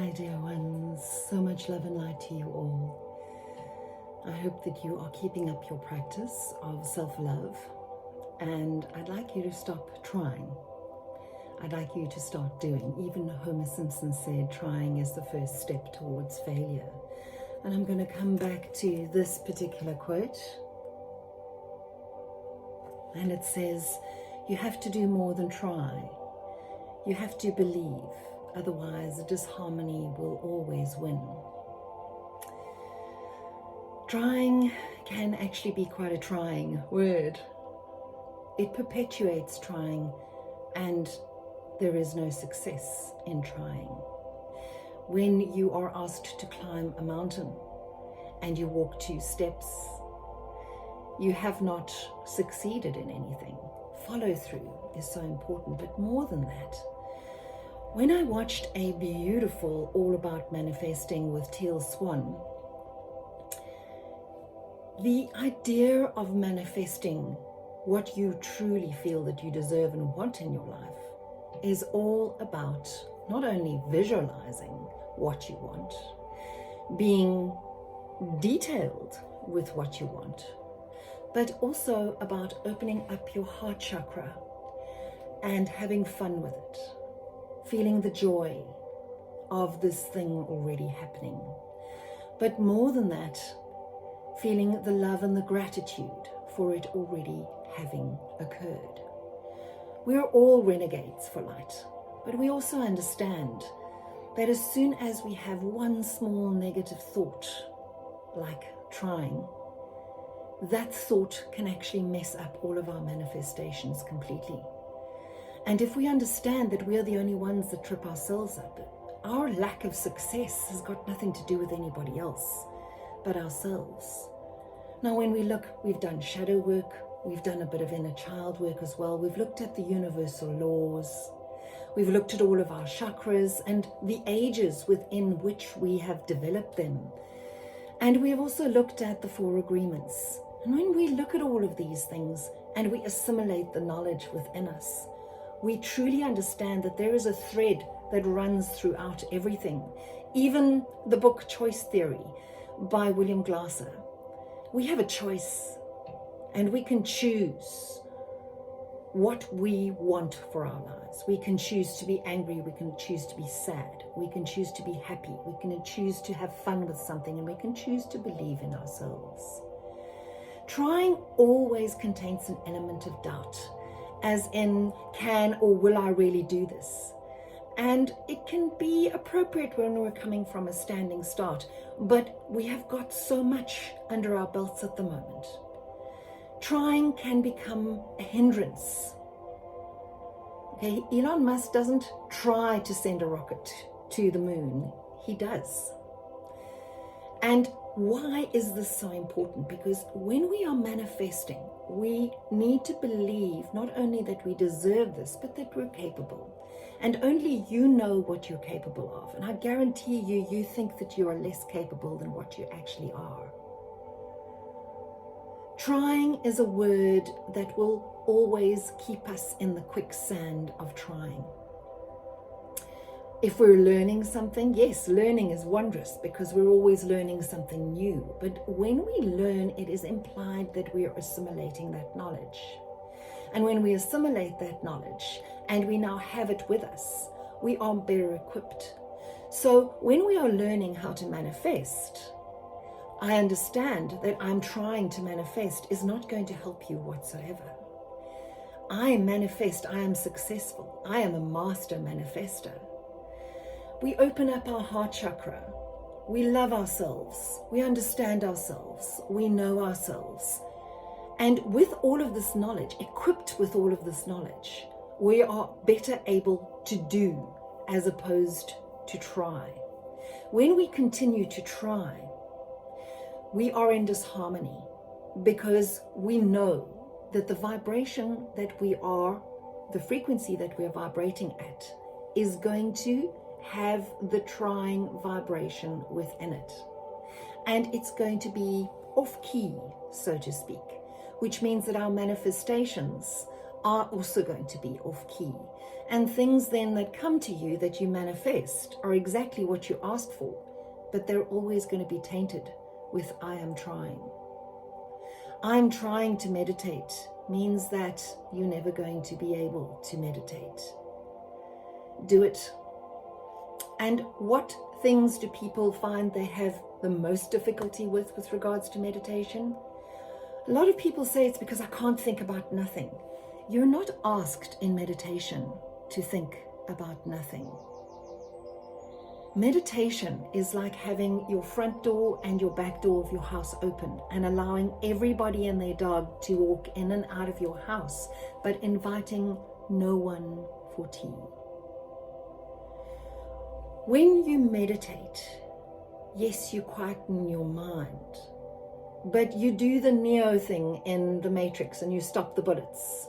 Hi dear ones, so much love and light to you all. I hope that you are keeping up your practice of self-love, and I'd like you to stop trying. I'd like you to start doing. Even Homer Simpson said trying is the first step towards failure. And I'm going to come back to this particular quote, and it says, you have to do more than try. You have to believe. Otherwise, disharmony will always win. Trying can actually be quite a trying word. It perpetuates trying, and there is no success in trying. When you are asked to climb a mountain and you walk 2 steps, you have not succeeded in anything. Follow through is so important, but more than that, when I watched a beautiful All About Manifesting with Teal Swan, the idea of manifesting what you truly feel that you deserve and want in your life is all about not only visualizing what you want, being detailed with what you want, but also about opening up your heart chakra and having fun with it. Feeling the joy of this thing already happening. But more than that, feeling the love and the gratitude for it already having occurred. We're all renegades for light, but we also understand that as soon as we have one small negative thought, like trying, that thought can actually mess up all of our manifestations completely. And if we understand that we are the only ones that trip ourselves up, our lack of success has got nothing to do with anybody else but ourselves. Now, when we look, we've done shadow work, we've done a bit of inner child work as well. We've looked at the universal laws. We've looked at all of our chakras and the ages within which we have developed them. And we've also looked at the 4 agreements. And when we look at all of these things and we assimilate the knowledge within us, we truly understand that there is a thread that runs throughout everything. Even the book Choice Theory by William Glasser. We have a choice, and we can choose what we want for our lives. We can choose to be angry, we can choose to be sad, we can choose to be happy, we can choose to have fun with something, and we can choose to believe in ourselves. Trying always contains an element of doubt, as in, can or will I really do this? And it can be appropriate when we're coming from a standing start, but we have got so much under our belts at the moment. Trying can become a hindrance. Okay, Elon Musk doesn't try to send a rocket to the moon, he does. And why is this so important? Because when we are manifesting, we need to believe not only that we deserve this, but that we're capable. And only you know what you're capable of. And I guarantee you, you think that you are less capable than what you actually are. Trying is a word that will always keep us in the quicksand of trying. If we're learning something, yes, learning is wondrous because we're always learning something new. But when we learn, it is implied that we are assimilating that knowledge. And when we assimilate that knowledge and we now have it with us, we are better equipped. So when we are learning how to manifest, I understand that I'm trying to manifest is not going to help you whatsoever. I manifest, I am successful. I am a master manifester. We open up our heart chakra. We love ourselves. We understand ourselves. We know ourselves. And with all of this knowledge, equipped with all of this knowledge, we are better able to do as opposed to try. When we continue to try, we are in disharmony because we know that the vibration that we are, the frequency that we are vibrating at, is going to have the trying vibration within it. And it's going to be off key, so to speak, which means that our manifestations are also going to be off key. And things then that come to you that you manifest are exactly what you asked for, but they're always going to be tainted with I am trying. I'm trying to meditate means that you're never going to be able to meditate. Do it. And what things do people find they have the most difficulty with regards to meditation? A lot of people say it's because I can't think about nothing. You're not asked in meditation to think about nothing. Meditation is like having your front door and your back door of your house open and allowing everybody and their dog to walk in and out of your house, but inviting no one for tea. When you meditate, yes, you quieten your mind, but you do the Neo thing in the Matrix and you stop the bullets.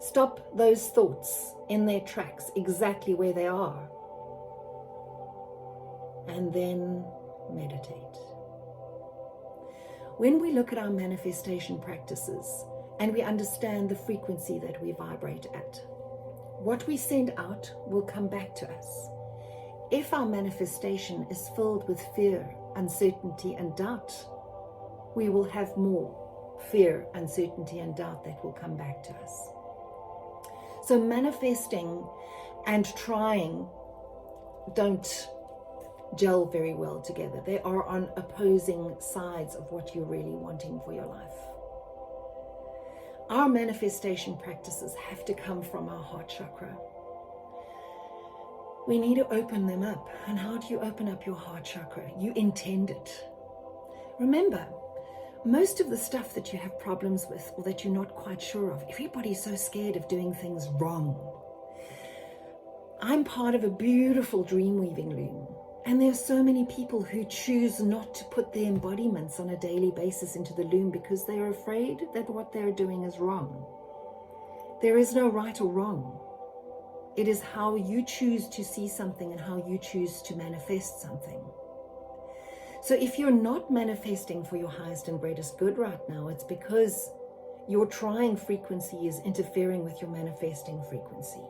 Stop those thoughts in their tracks, exactly where they are. And then meditate. When we look at our manifestation practices and we understand the frequency that we vibrate at, what we send out will come back to us. If our manifestation is filled with fear, uncertainty, and doubt, we will have more fear, uncertainty, and doubt that will come back to us. So manifesting and trying don't gel very well together. They are on opposing sides of what you're really wanting for your life. Our manifestation practices have to come from our heart chakra. We need to open them up. And how do you open up your heart chakra? You intend it. Remember, most of the stuff that you have problems with or that you're not quite sure of, everybody's so scared of doing things wrong. I'm part of a beautiful dream weaving loom. And there are so many people who choose not to put their embodiments on a daily basis into the loom because they are afraid that what they're doing is wrong. There is no right or wrong. It is how you choose to see something and how you choose to manifest something. So if you're not manifesting for your highest and greatest good right now, it's because your trying frequency is interfering with your manifesting frequency.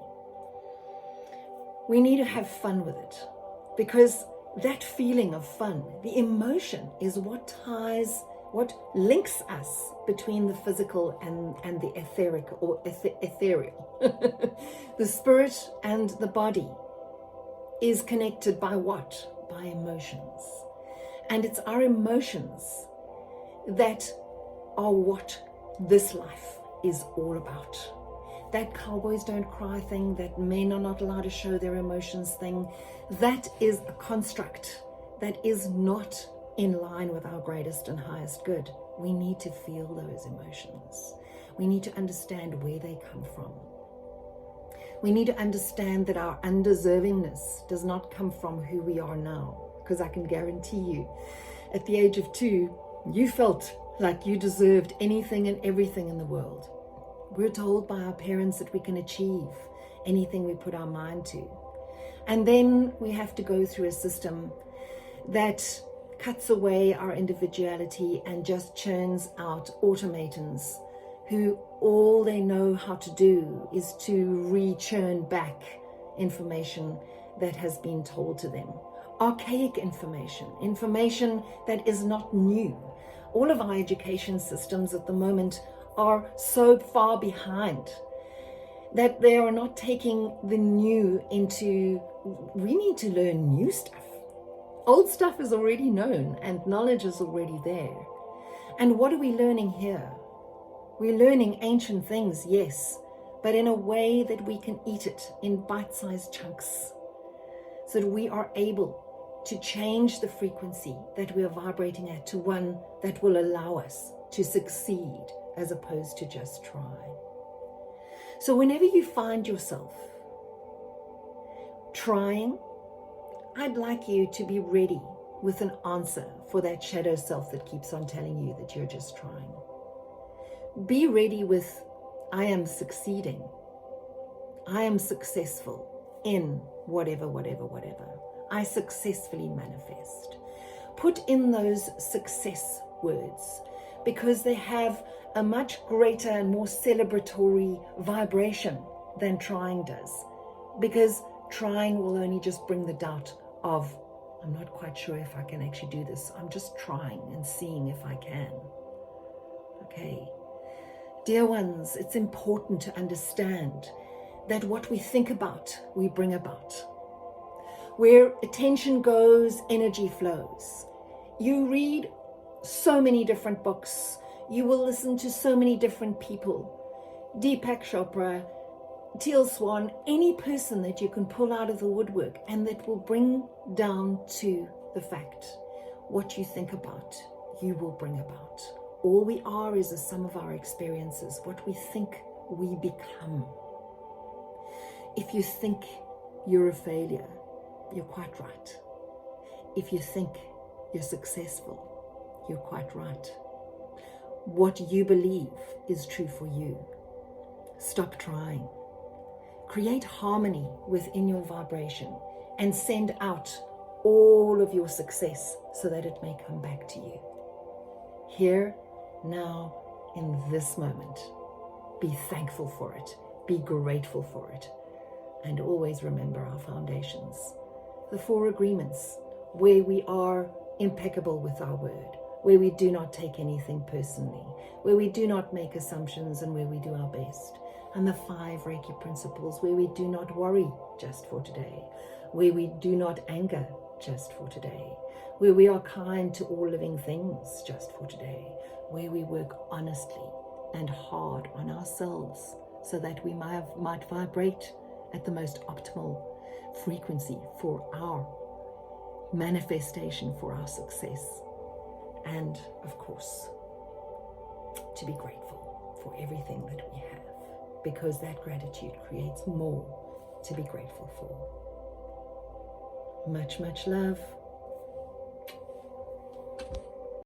We need to have fun with it. Because that feeling of fun, the emotion, is what links us between the physical and the etheric or ethereal. The spirit and the body is connected by what? By emotions. And it's our emotions that are what this life is all about. That cowboys don't cry thing, that men are not allowed to show their emotions thing, that is a construct that is not in line with our greatest and highest good. We need to feel those emotions. We need to understand where they come from. We need to understand that our undeservingness does not come from who we are now. Because I can guarantee you, at the age of 2, you felt like you deserved anything and everything in the world. We're told by our parents that we can achieve anything we put our mind to. And then we have to go through a system that cuts away our individuality and just churns out automatons who all they know how to do is to re-churn back information that has been told to them. Archaic information that is not new. All of our education systems at the moment are so far behind that they are not taking the new into, we need to learn new stuff. Old stuff is already known and knowledge is already there. And what are we learning here? We're learning ancient things, yes, but in a way that we can eat it in bite-sized chunks so that we are able to change the frequency that we are vibrating at to one that will allow us to succeed as opposed to just try. So whenever you find yourself trying, I'd like you to be ready with an answer for that shadow self that keeps on telling you that you're just trying. Be ready with, I am succeeding. I am successful in whatever. I successfully manifest. Put in those success words because they have a much greater and more celebratory vibration than trying does. because trying will only just bring the doubt of, I'm not quite sure if I can actually do this. I'm just trying and seeing if I can. Okay. Dear ones, it's important to understand that what we think about, we bring about. Where attention goes, energy flows. You read so many different books. You will listen to so many different people. Deepak Chopra, Teal Swan, any person that you can pull out of the woodwork and that will bring down to the fact, what you think about, you will bring about. All we are is a sum of our experiences. What we think, we become. If you think you're a failure, you're quite right. If you think you're successful, you're quite right. What you believe is true for you. Stop trying. Create harmony within your vibration and send out all of your success so that it may come back to you. Here, now, in this moment, be thankful for it. Be grateful for it. And always remember our foundations. The 4 agreements, where we are impeccable with our word, where we do not take anything personally, where we do not make assumptions, and where we do our best. And the 5 Reiki principles, where we do not worry just for today, where we do not anger just for today, where we are kind to all living things just for today, where we work honestly and hard on ourselves so that we might vibrate at the most optimal frequency for our manifestation, for our success. And of course, to be grateful for everything that we have, because that gratitude creates more to be grateful for. Much, much love.